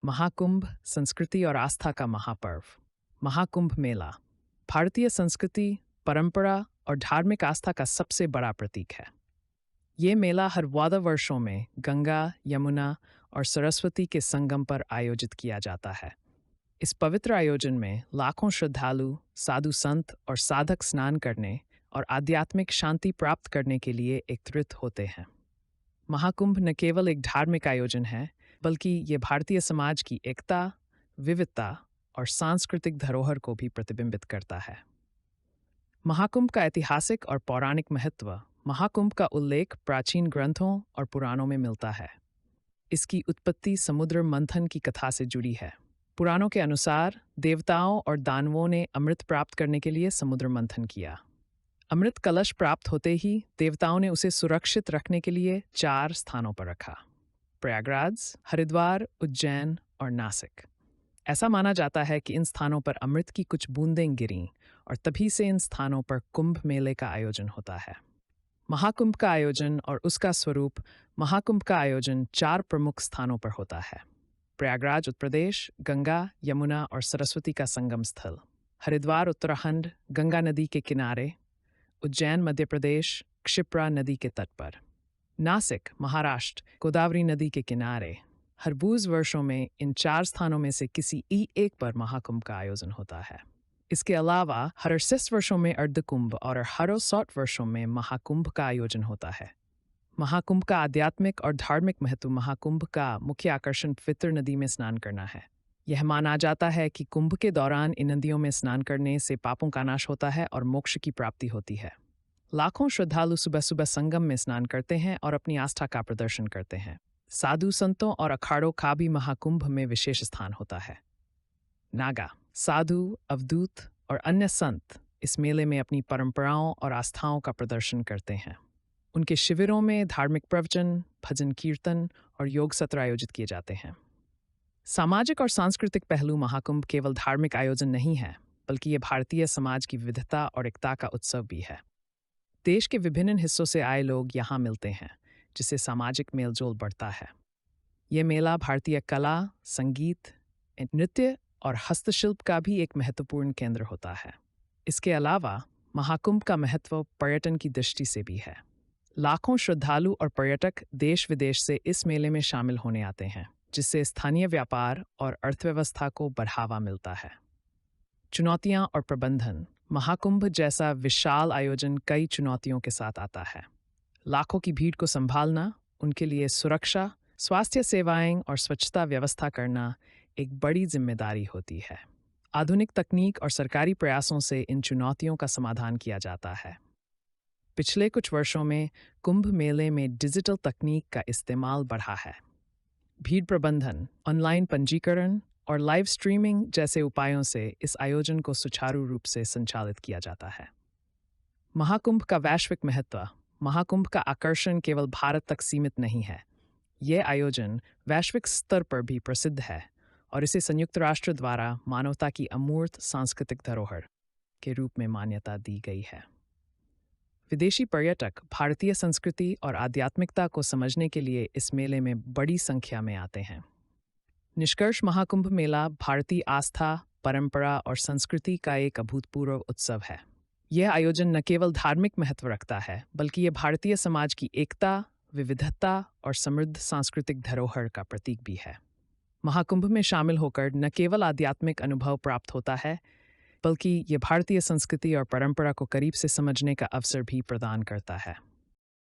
महाकुंभ संस्कृति और आस्था का महापर्व। महाकुंभ मेला भारतीय संस्कृति, परंपरा और धार्मिक आस्था का सबसे बड़ा प्रतीक है। ये मेला हर 12 वर्षों में गंगा, यमुना और सरस्वती के संगम पर आयोजित किया जाता है। इस पवित्र आयोजन में लाखों श्रद्धालु, साधु संत और साधक स्नान करने और आध्यात्मिक शांति प्राप्त करने के लिए एकत्रित होते हैं। महाकुंभ न केवल एक धार्मिक आयोजन है, बल्कि ये भारतीय समाज की एकता, विविधता और सांस्कृतिक धरोहर को भी प्रतिबिंबित करता है। महाकुंभ का ऐतिहासिक और पौराणिक महत्व। महाकुंभ का उल्लेख प्राचीन ग्रंथों और पुराणों में मिलता है। इसकी उत्पत्ति समुद्र मंथन की कथा से जुड़ी है। पुराणों के अनुसार देवताओं और दानवों ने अमृत प्राप्त करने के लिए समुद्र मंथन किया। अमृत कलश प्राप्त होते ही देवताओं ने उसे सुरक्षित रखने के लिए 4 स्थानों पर रखा: प्रयागराज, हरिद्वार, उज्जैन और नासिक। ऐसा माना जाता है कि इन स्थानों पर अमृत की कुछ बूंदें गिरीं और तभी से इन स्थानों पर कुंभ मेले का आयोजन होता है। महाकुंभ का आयोजन और उसका स्वरूप। महाकुंभ का आयोजन 4 प्रमुख स्थानों पर होता है: प्रयागराज उत्तर प्रदेश, गंगा, यमुना और सरस्वती का संगम स्थल; हरिद्वार उत्तराखंड, गंगा नदी के किनारे; उज्जैन मध्य प्रदेश, क्षिप्रा नदी के तट पर; नासिक महाराष्ट्र, गोदावरी नदी के किनारे। हर 20 वर्षों में इन 4 स्थानों में से किसी एक पर महाकुंभ का आयोजन होता है। इसके अलावा हर 68 वर्षों में अर्धकुंभ और हर 60 वर्षों में महाकुंभ का आयोजन होता है। महाकुंभ का आध्यात्मिक और धार्मिक महत्व। महाकुंभ का मुख्य आकर्षण पवित्र नदी में स्नान करना है। यह माना जाता है कि कुंभ के दौरान इन नदियों में स्नान करने से पापों का नाश होता है और मोक्ष की प्राप्ति होती है। लाखों श्रद्धालु सुबह सुबह संगम में स्नान करते हैं और अपनी आस्था का प्रदर्शन करते हैं। साधु संतों और अखाड़ों का भी महाकुंभ में विशेष स्थान होता है। नागा, साधु, अवधूत और अन्य संत इस मेले में अपनी परंपराओं और आस्थाओं का प्रदर्शन करते हैं। उनके शिविरों में धार्मिक प्रवचन, भजन कीर्तन और योग सत्र आयोजित किए जाते हैं। सामाजिक और सांस्कृतिक पहलू। महाकुंभ केवल धार्मिक आयोजन नहीं है, बल्कि ये भारतीय समाज की विविधता और एकता का उत्सव भी है। देश के विभिन्न हिस्सों से आए लोग यहाँ मिलते हैं, जिससे सामाजिक मेलजोल बढ़ता है। ये मेला भारतीय कला, संगीत, नृत्य और हस्तशिल्प का भी एक महत्वपूर्ण केंद्र होता है। इसके अलावा महाकुंभ का महत्व पर्यटन की दृष्टि से भी है। लाखों श्रद्धालु और पर्यटक देश विदेश से इस मेले में शामिल होने आते हैं, जिससे स्थानीय व्यापार और अर्थव्यवस्था को बढ़ावा मिलता है। चुनौतियां और प्रबंधन। महाकुंभ जैसा विशाल आयोजन कई चुनौतियों के साथ आता है। लाखों की भीड़ को संभालना, उनके लिए सुरक्षा, स्वास्थ्य सेवाएं और स्वच्छता व्यवस्था करना एक बड़ी जिम्मेदारी होती है। आधुनिक तकनीक और सरकारी प्रयासों से इन चुनौतियों का समाधान किया जाता है। पिछले कुछ वर्षों में कुंभ मेले में डिजिटल तकनीक का इस्तेमाल बढ़ा है। भीड़ प्रबंधन, ऑनलाइन पंजीकरण और लाइव स्ट्रीमिंग जैसे उपायों से इस आयोजन को सुचारू रूप से संचालित किया जाता है। महाकुंभ का वैश्विक महत्व। महाकुंभ का आकर्षण केवल भारत तक सीमित नहीं है। यह आयोजन वैश्विक स्तर पर भी प्रसिद्ध है और इसे संयुक्त राष्ट्र द्वारा मानवता की अमूर्त सांस्कृतिक धरोहर के रूप में मान्यता दी गई है। विदेशी पर्यटक भारतीय संस्कृति और आध्यात्मिकता को समझने के लिए इस मेले में बड़ी संख्या में आते हैं। निष्कर्ष, महाकुंभ मेला भारतीय आस्था, परंपरा और संस्कृति का एक अभूतपूर्व उत्सव है। यह आयोजन न केवल धार्मिक महत्व रखता है, बल्कि यह भारतीय समाज की एकता, विविधता और समृद्ध सांस्कृतिक धरोहर का प्रतीक भी है। महाकुंभ में शामिल होकर न केवल आध्यात्मिक अनुभव प्राप्त होता है, बल्कि ये भारतीय संस्कृति और परंपरा को करीब से समझने का अवसर भी प्रदान करता है।